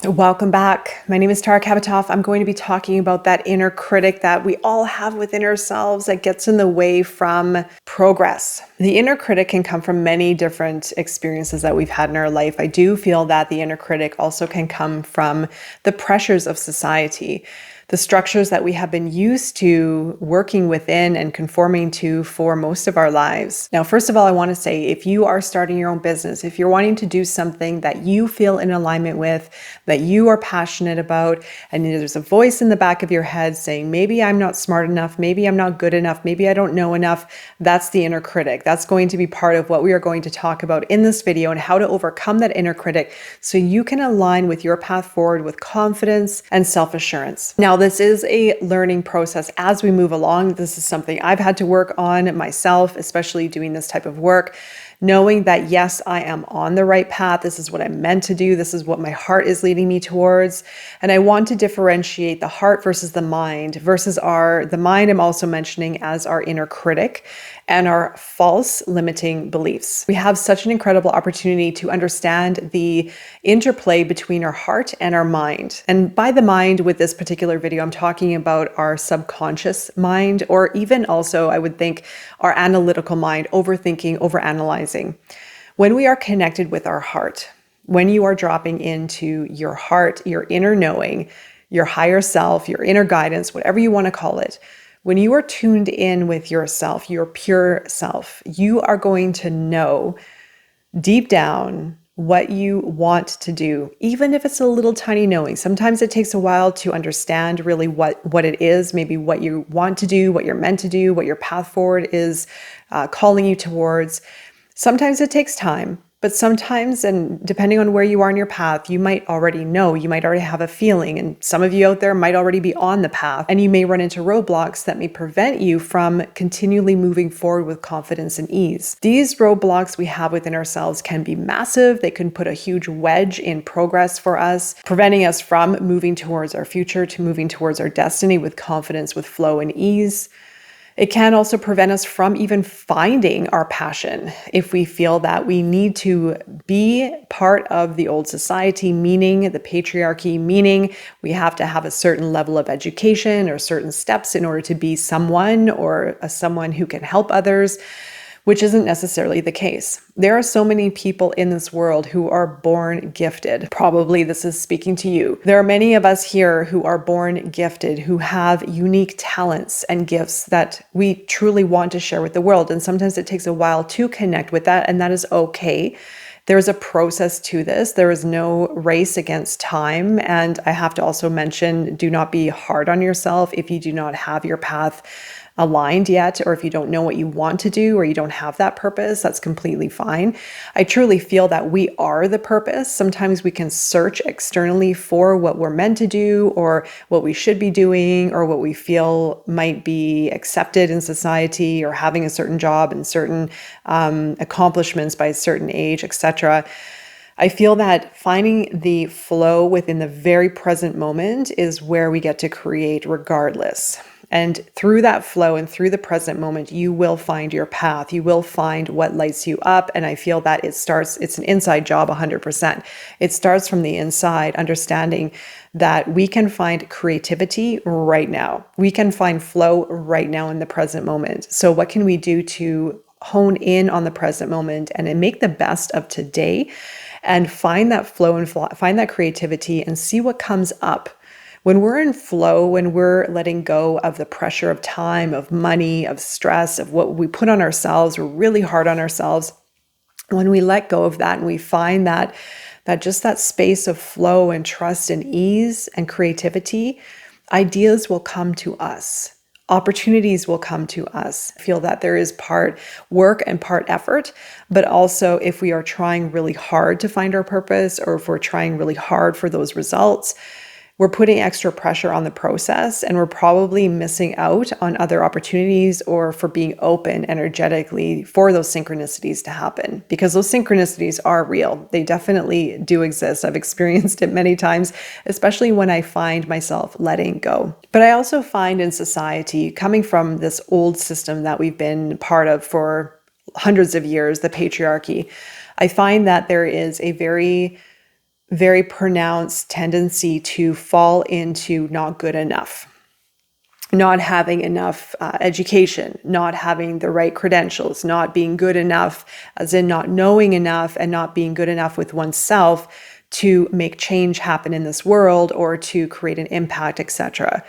Welcome back. My name is Tara Kabatoff. I'm going to be talking about that inner critic that we all have within ourselves that gets in the way from progress. The inner critic can come from many different experiences that we've had in our life. I do feel that the inner critic also can come from the pressures of society, the structures that we have been used to working within and conforming to for most of our lives. Now, first of all, I want to say, if you are starting your own business, if you're wanting to do something that you feel in alignment with, that you are passionate about, and there's a voice in the back of your head saying, maybe I'm not smart enough, maybe I'm not good enough, maybe I don't know enough, that's the inner critic. That's going to be part of what we are going to talk about in this video and how to overcome that inner critic so you can align with your path forward with confidence and self-assurance. Now, this is a learning process as we move along. This is something I've had to work on myself, especially doing this type of work. Knowing that, yes, I am on the right path. This is what I'm meant to do. This is what my heart is leading me towards. And I want to differentiate the heart versus the mind versus the mind I'm also mentioning as our inner critic and our false limiting beliefs. We have such an incredible opportunity to understand the interplay between our heart and our mind. And by the mind with this particular video, I'm talking about our subconscious mind, or even also, I would think, our analytical mind, overthinking, overanalyzing. When we are connected with our heart, when you are dropping into your heart, your inner knowing, your higher self, your inner guidance, whatever you want to call it, when you are tuned in with yourself, your pure self, you are going to know deep down what you want to do, even if it's a little tiny knowing. Sometimes it takes a while to understand really what it is, maybe what you want to do, what you're meant to do, what your path forward is calling you towards. Sometimes it takes time, but sometimes, and depending on where you are in your path, you might already know, you might already have a feeling, and some of you out there might already be on the path, and you may run into roadblocks that may prevent you from continually moving forward with confidence and ease. These roadblocks we have within ourselves can be massive. They can put a huge wedge in progress for us, preventing us from moving towards our future, to moving towards our destiny with confidence, with flow and ease. It can also prevent us from even finding our passion if we feel that we need to be part of the old society, meaning the patriarchy, meaning we have to have a certain level of education or certain steps in order to be someone or someone who can help others, which isn't necessarily the case. There are so many people in this world who are born gifted. Probably this is speaking to you. There are many of us here who are born gifted, who have unique talents and gifts that we truly want to share with the world. And sometimes it takes a while to connect with that, and that is okay. There's a process to this. There is no race against time. And I have to also mention, do not be hard on yourself if you do not have your path aligned yet, or if you don't know what you want to do, or you don't have that purpose. That's completely fine. I truly feel that we are the purpose. Sometimes we can search externally for what we're meant to do, or what we should be doing, or what we feel might be accepted in society, or having a certain job and certain accomplishments by a certain age, etc. I feel that finding the flow within the very present moment is where we get to create regardless. And through that flow and through the present moment, you will find your path. You will find what lights you up. And I feel that it's an inside job 100%. It starts from the inside, understanding that we can find creativity right now. We can find flow right now in the present moment. So what can we do to hone in on the present moment and make the best of today and find that flow and find that creativity and see what comes up? When we're in flow, when we're letting go of the pressure of time, of money, of stress, of what we put on ourselves, we're really hard on ourselves. When we let go of that and we find that just that space of flow and trust and ease and creativity, ideas will come to us. Opportunities will come to us. I feel that there is part work and part effort, but also if we are trying really hard to find our purpose, or if we're trying really hard for those results, we're putting extra pressure on the process, and we're probably missing out on other opportunities or for being open energetically for those synchronicities to happen, because those synchronicities are real. They definitely do exist. I've experienced it many times, especially when I find myself letting go. But I also find in society, coming from this old system that we've been part of for hundreds of years, the patriarchy, I find that there is a very very pronounced tendency to fall into not good enough, not having enough education, not having the right credentials, not being good enough, as in not knowing enough and not being good enough with oneself to make change happen in this world or to create an impact, etc.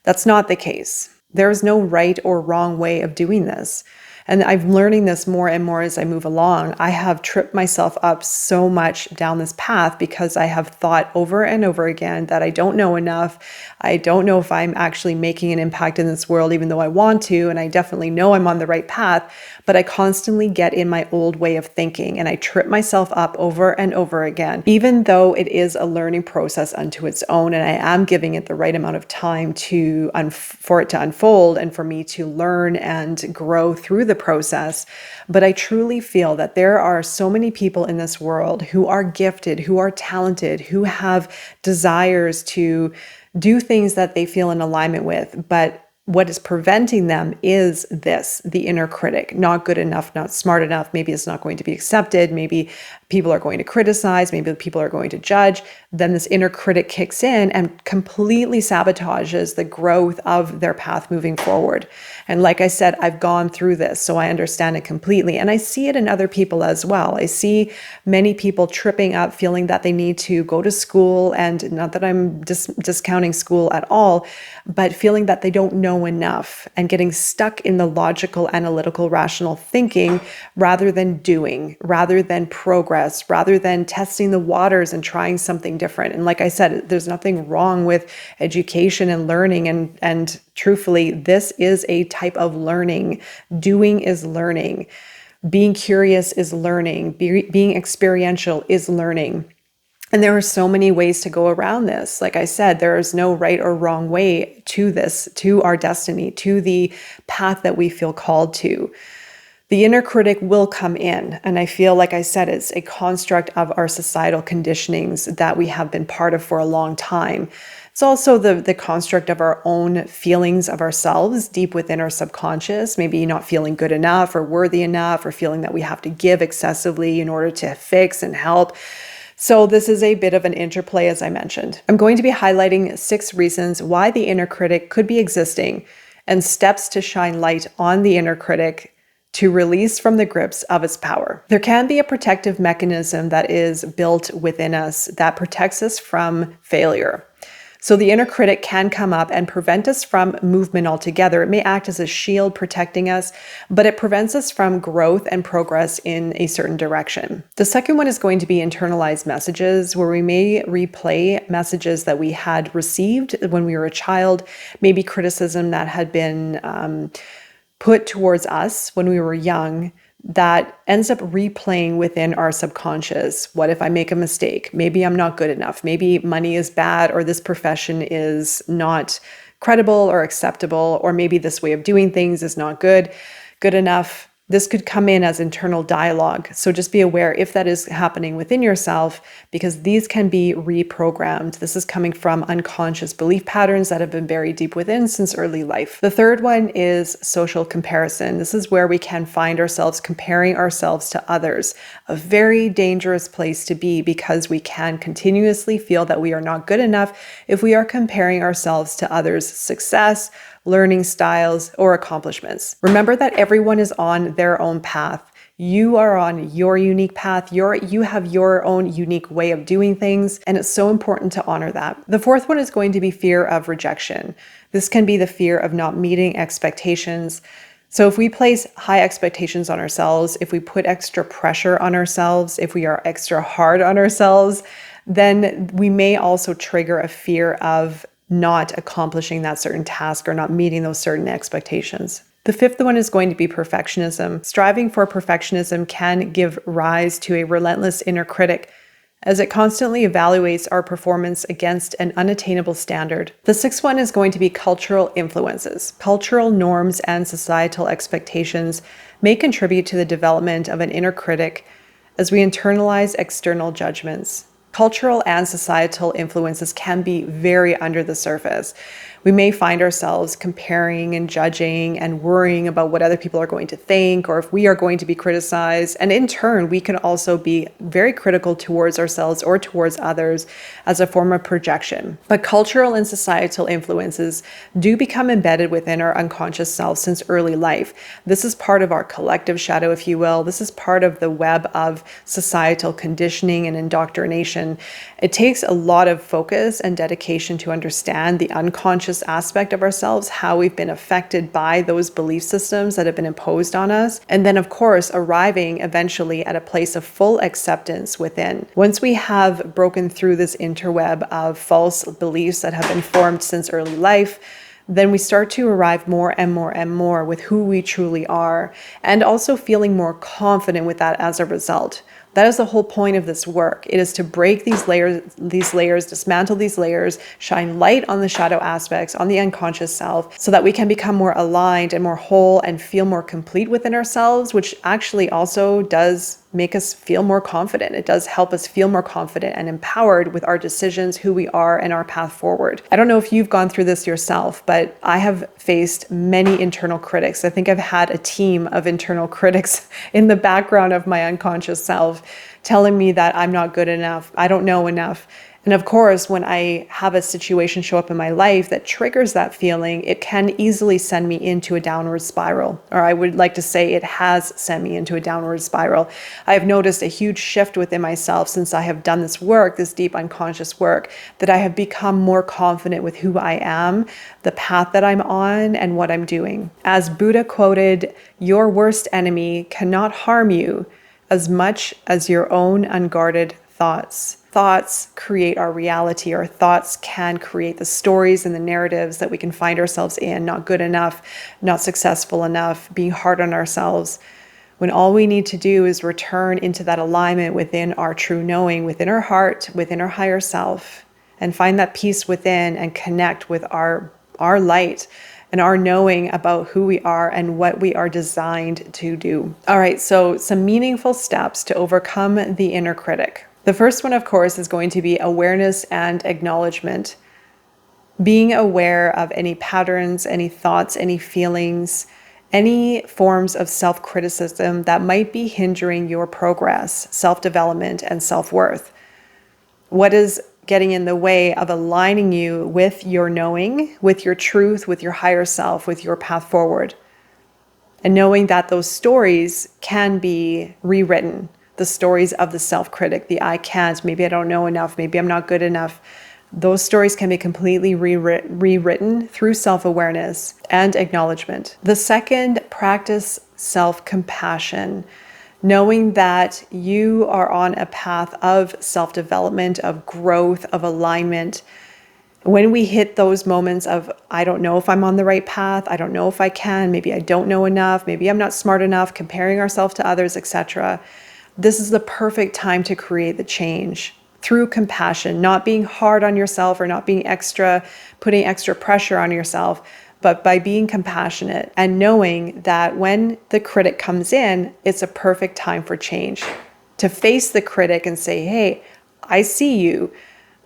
That's not the case. There is no right or wrong way of doing this. And I'm learning this more and more as I move along. I have tripped myself up so much down this path because I have thought over and over again that I don't know enough. I don't know if I'm actually making an impact in this world, even though I want to. And I definitely know I'm on the right path, but I constantly get in my old way of thinking and I trip myself up over and over again, even though it is a learning process unto its own. And I am giving it the right amount of time for it to unfold and for me to learn and grow through the process. But I truly feel that there are so many people in this world who are gifted, who are talented, who have desires to do things that they feel in alignment with, but what is preventing them is the inner critic, not good enough, not smart enough. Maybe it's not going to be accepted. Maybe people are going to criticize. Maybe people are going to judge. Then this inner critic kicks in and completely sabotages the growth of their path moving forward. And like I said, I've gone through this, so I understand it completely. And I see it in other people as well. I see many people tripping up, feeling that they need to go to school, and not that I'm discounting school at all, but feeling that they don't know enough and getting stuck in the logical, analytical, rational thinking rather than doing, rather than progress, rather than testing the waters and trying something different. And like I said, there's nothing wrong with education and learning. And truthfully, this is a type of learning. Doing is learning. Being curious is learning. Being experiential is learning. And there are so many ways to go around this. Like I said, there is no right or wrong way to this, to our destiny, to the path that we feel called to. The inner critic will come in. And I feel, like I said, it's a construct of our societal conditionings that we have been part of for a long time. It's also the construct of our own feelings of ourselves deep within our subconscious, maybe not feeling good enough or worthy enough, or feeling that we have to give excessively in order to fix and help. So this is a bit of an interplay, as I mentioned. I'm going to be highlighting 6 reasons why the inner critic could be existing and steps to shine light on the inner critic to release from the grips of its power. There can be a protective mechanism that is built within us that protects us from failure. So the inner critic can come up and prevent us from movement altogether. It may act as a shield protecting us, but it prevents us from growth and progress in a certain direction. The second one is going to be internalized messages, where we may replay messages that we had received when we were a child, maybe criticism that had been put towards us when we were young, that ends up replaying within our subconscious. What if I make a mistake? Maybe I'm not good enough. Maybe money is bad, or this profession is not credible or acceptable, or maybe this way of doing things is not good enough. This could come in as internal dialogue. So just be aware if that is happening within yourself, because these can be reprogrammed. This is coming from unconscious belief patterns that have been buried deep within since early life. The third one is social comparison. This is where we can find ourselves comparing ourselves to others, a very dangerous place to be, because we can continuously feel that we are not good enough if we are comparing ourselves to others' success, learning styles, or accomplishments. Remember that everyone is on their own path. You are on your unique path. You have your own unique way of doing things, and it's so important to honor that. The fourth one is going to be fear of rejection. This can be the fear of not meeting expectations. So if we place high expectations on ourselves, if we put extra pressure on ourselves, if we are extra hard on ourselves, then we may also trigger a fear of not accomplishing that certain task or not meeting those certain expectations. The fifth one is going to be perfectionism. Striving for perfectionism can give rise to a relentless inner critic, as it constantly evaluates our performance against an unattainable standard. The sixth one is going to be cultural influences. Cultural norms and societal expectations may contribute to the development of an inner critic as we internalize external judgments. Cultural and societal influences can be very under the surface, We may find ourselves comparing and judging and worrying about what other people are going to think, or if we are going to be criticized. And in turn, we can also be very critical towards ourselves or towards others as a form of projection. But cultural and societal influences do become embedded within our unconscious self since early life. This is part of our collective shadow, if you will. This is part of the web of societal conditioning and indoctrination. It takes a lot of focus and dedication to understand the unconscious aspect of ourselves, how we've been affected by those belief systems that have been imposed on us. And then, of course, arriving eventually at a place of full acceptance within. Once we have broken through this interweb of false beliefs that have been formed since early life, then we start to arrive more and more and more with who we truly are, and also feeling more confident with that as a result. That is the whole point of this work. It is to break these layers, dismantle these layers, shine light on the shadow aspects, on the unconscious self, so that we can become more aligned and more whole and feel more complete within ourselves, which actually also does make us feel more confident. It does help us feel more confident and empowered with our decisions, who we are, and our path forward. I don't know if you've gone through this yourself, but I have faced many internal critics. I think I've had a team of internal critics in the background of my unconscious self telling me that I'm not good enough, I don't know enough. And of course, when I have a situation show up in my life that triggers that feeling, it can easily send me into a downward spiral. Or I would like to say it has sent me into a downward spiral. I have noticed a huge shift within myself since I have done this work, this deep unconscious work, that I have become more confident with who I am, the path that I'm on, and what I'm doing. As Buddha quoted, "Your worst enemy cannot harm you as much as your own unguarded thoughts." Thoughts create our reality. Our thoughts can create the stories and the narratives that we can find ourselves in, not good enough, not successful enough, being hard on ourselves, when all we need to do is return into that alignment within our true knowing, within our heart, within our higher self, and find that peace within and connect with our light and our knowing about who we are and what we are designed to do. All right, so some meaningful steps to overcome the inner critic. The first one, of course, is going to be awareness and acknowledgement. Being aware of any patterns, any thoughts, any feelings, any forms of self-criticism that might be hindering your progress, self-development, and self-worth. What is getting in the way of aligning you with your knowing, with your truth, with your higher self, with your path forward? And knowing that those stories can be rewritten. The stories of the self-critic, the I can't, maybe I don't know enough, maybe I'm not good enough. Those stories can be completely rewritten through self-awareness and acknowledgement. The second, practice self-compassion, knowing that you are on a path of self-development, of growth, of alignment. When we hit those moments of, I don't know if I'm on the right path, I don't know if I can, maybe I don't know enough, maybe I'm not smart enough, comparing ourselves to others, etc., this is the perfect time to create the change through compassion, not being hard on yourself or not being putting extra pressure on yourself, but by being compassionate and knowing that when the critic comes in, it's a perfect time for change. To face the critic and say, hey, I see you.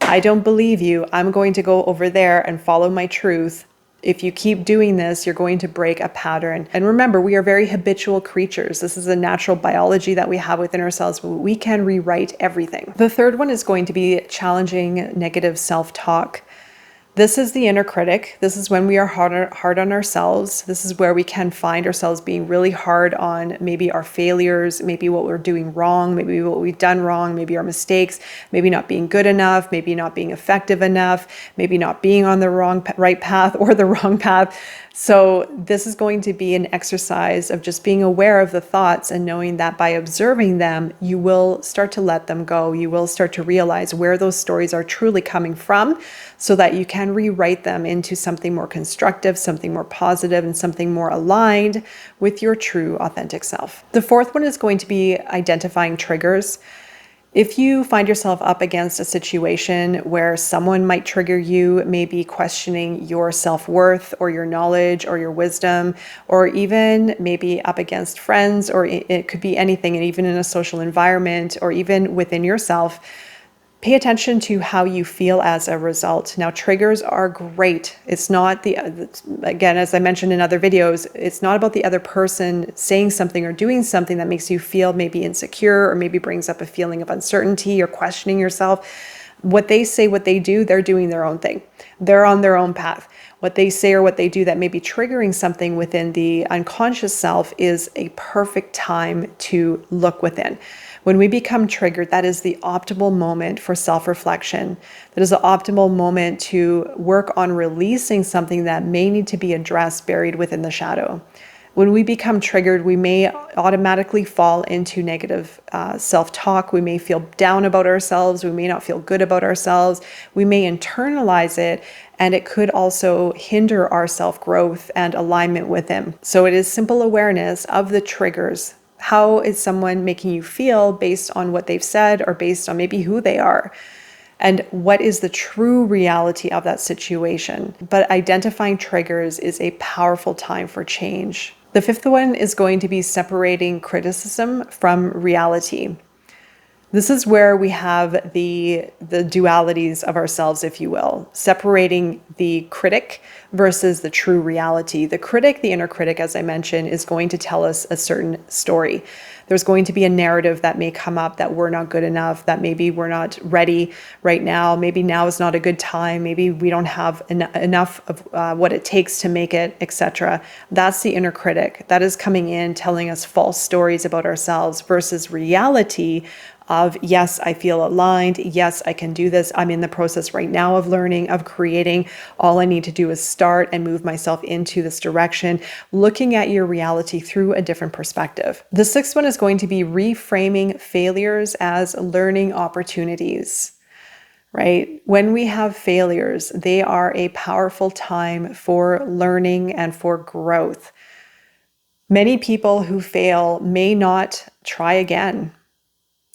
I don't believe you. I'm going to go over there and follow my truth. If you keep doing this, you're going to break a pattern. And remember, we are very habitual creatures. This is a natural biology that we have within ourselves, but we can rewrite everything. The third one is going to be challenging negative self-talk. This is the inner critic. This is when we are hard on ourselves. This is where we can find ourselves being really hard on maybe our failures, maybe what we're doing wrong, maybe what we've done wrong, maybe our mistakes, maybe not being good enough, maybe not being effective enough, maybe not being on the right path or the wrong path. So this is going to be an exercise of just being aware of the thoughts and knowing that by observing them, you will start to let them go. You will start to realize where those stories are truly coming from so that you can rewrite them into something more constructive, something more positive, and something more aligned with your true authentic self. The fourth one is going to be identifying triggers. If you find yourself up against a situation where someone might trigger you, maybe questioning your self-worth or your knowledge or your wisdom, or even maybe up against friends, or it could be anything, and even in a social environment or even within yourself, Pay attention to how you feel as a result. Now, triggers are great. It's not again, as I mentioned in other videos, it's not about the other person saying something or doing something that makes you feel maybe insecure or maybe brings up a feeling of uncertainty or questioning yourself. What they say, what they do, they're doing their own thing. They're on their own path. What they say or what they do that may be triggering something within the unconscious self is a perfect time to look within. When we become triggered, that is the optimal moment for self-reflection. That is the optimal moment to work on releasing something that may need to be addressed, buried within the shadow. When we become triggered, we may automatically fall into negative self-talk. We may feel down about ourselves. We may not feel good about ourselves. We may internalize it, and it could also hinder our self-growth and alignment with Him. So it is simple awareness of the triggers. How is someone making you feel based on what they've said or based on maybe who they are? And what is the true reality of that situation? But identifying triggers is a powerful time for change. The fifth one is going to be separating criticism from reality. This is where we have the dualities of ourselves, if you will, separating the critic versus the true reality. The critic, the inner critic, as I mentioned, is going to tell us a certain story. There's going to be a narrative that may come up that we're not good enough, that maybe we're not ready right now, maybe now is not a good time, maybe we don't have enough of what it takes to make it, etc. That's the inner critic. That is coming in, telling us false stories about ourselves versus reality of, yes, I feel aligned. Yes, I can do this. I'm in the process right now of learning, of creating. All I need to do is start and move myself into this direction, looking at your reality through a different perspective. The sixth one is going to be reframing failures as learning opportunities, right? When we have failures, they are a powerful time for learning and for growth. Many people who fail may not try again.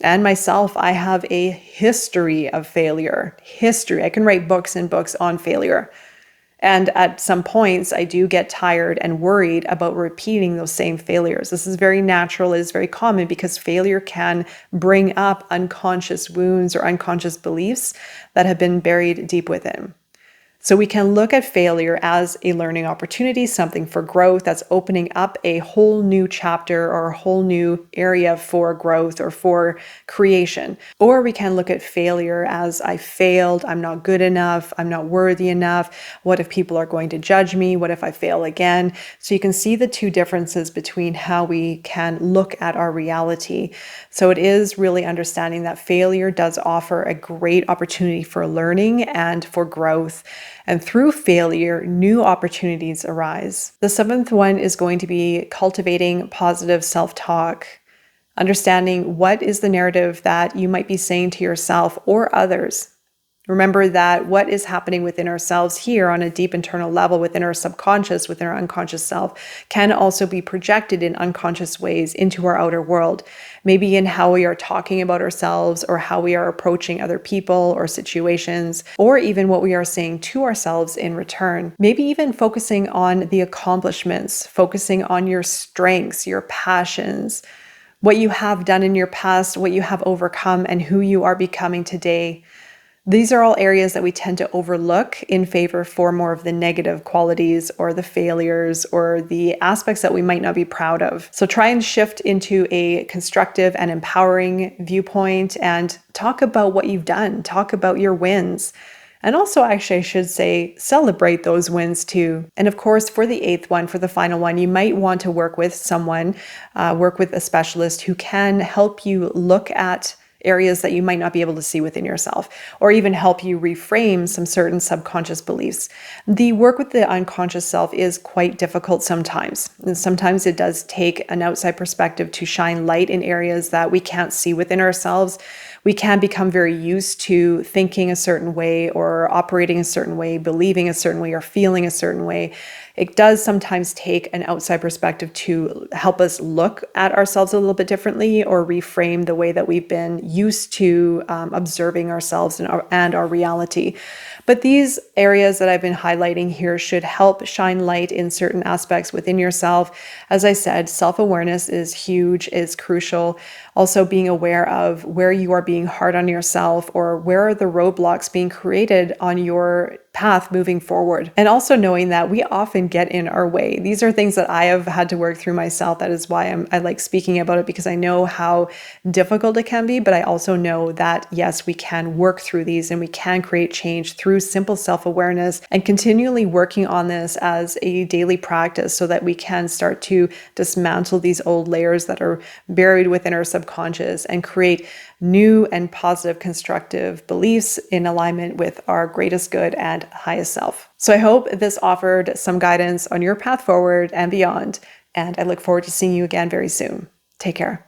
And myself, I have a history of failure. I can write books and books on failure. And at some points, I do get tired and worried about repeating those same failures. This is very natural. It is very common because failure can bring up unconscious wounds or unconscious beliefs that have been buried deep within. So we can look at failure as a learning opportunity, something for growth that's opening up a whole new chapter or a whole new area for growth or for creation. Or we can look at failure as I failed, I'm not good enough, I'm not worthy enough. What if people are going to judge me? What if I fail again? So you can see the two differences between how we can look at our reality. So it is really understanding that failure does offer a great opportunity for learning and for growth. And through failure, new opportunities arise. The seventh one is going to be cultivating positive self-talk, understanding what is the narrative that you might be saying to yourself or others. Remember that what is happening within ourselves here on a deep internal level, within our subconscious, within our unconscious self, can also be projected in unconscious ways into our outer world. Maybe in how we are talking about ourselves or how we are approaching other people or situations, or even what we are saying to ourselves in return. Maybe even focusing on the accomplishments, focusing on your strengths, your passions, what you have done in your past, what you have overcome, and who you are becoming today. These are all areas that we tend to overlook in favor for more of the negative qualities or the failures or the aspects that we might not be proud of. So try and shift into a constructive and empowering viewpoint and talk about what you've done. Talk about your wins. And also, actually, I should say, celebrate those wins too. And of course, for the eighth one, for the final one, you might want to work with someone, work with a specialist who can help you look at areas that you might not be able to see within yourself, or even help you reframe some certain subconscious beliefs. The work with the unconscious self is quite difficult sometimes. And sometimes it does take an outside perspective to shine light in areas that we can't see within ourselves. We can become very used to thinking a certain way or operating a certain way, believing a certain way or feeling a certain way. It does sometimes take an outside perspective to help us look at ourselves a little bit differently or reframe the way that we've been used to observing ourselves and our reality. But these areas that I've been highlighting here should help shine light in certain aspects within yourself. As I said, self-awareness is huge, is crucial. Also being aware of where you are being being hard on yourself, or where are the roadblocks being created on your path moving forward. And also knowing that we often get in our way. These are things that I have had to work through myself. That is why I like speaking about it, because I know how difficult it can be, but I also know that yes, we can work through these and we can create change through simple self-awareness and continually working on this as a daily practice so that we can start to dismantle these old layers that are buried within our subconscious and create new and positive constructive beliefs in alignment with our greatest good and highest self. So I hope this offered some guidance on your path forward and beyond, and I look forward to seeing you again very soon. Take care.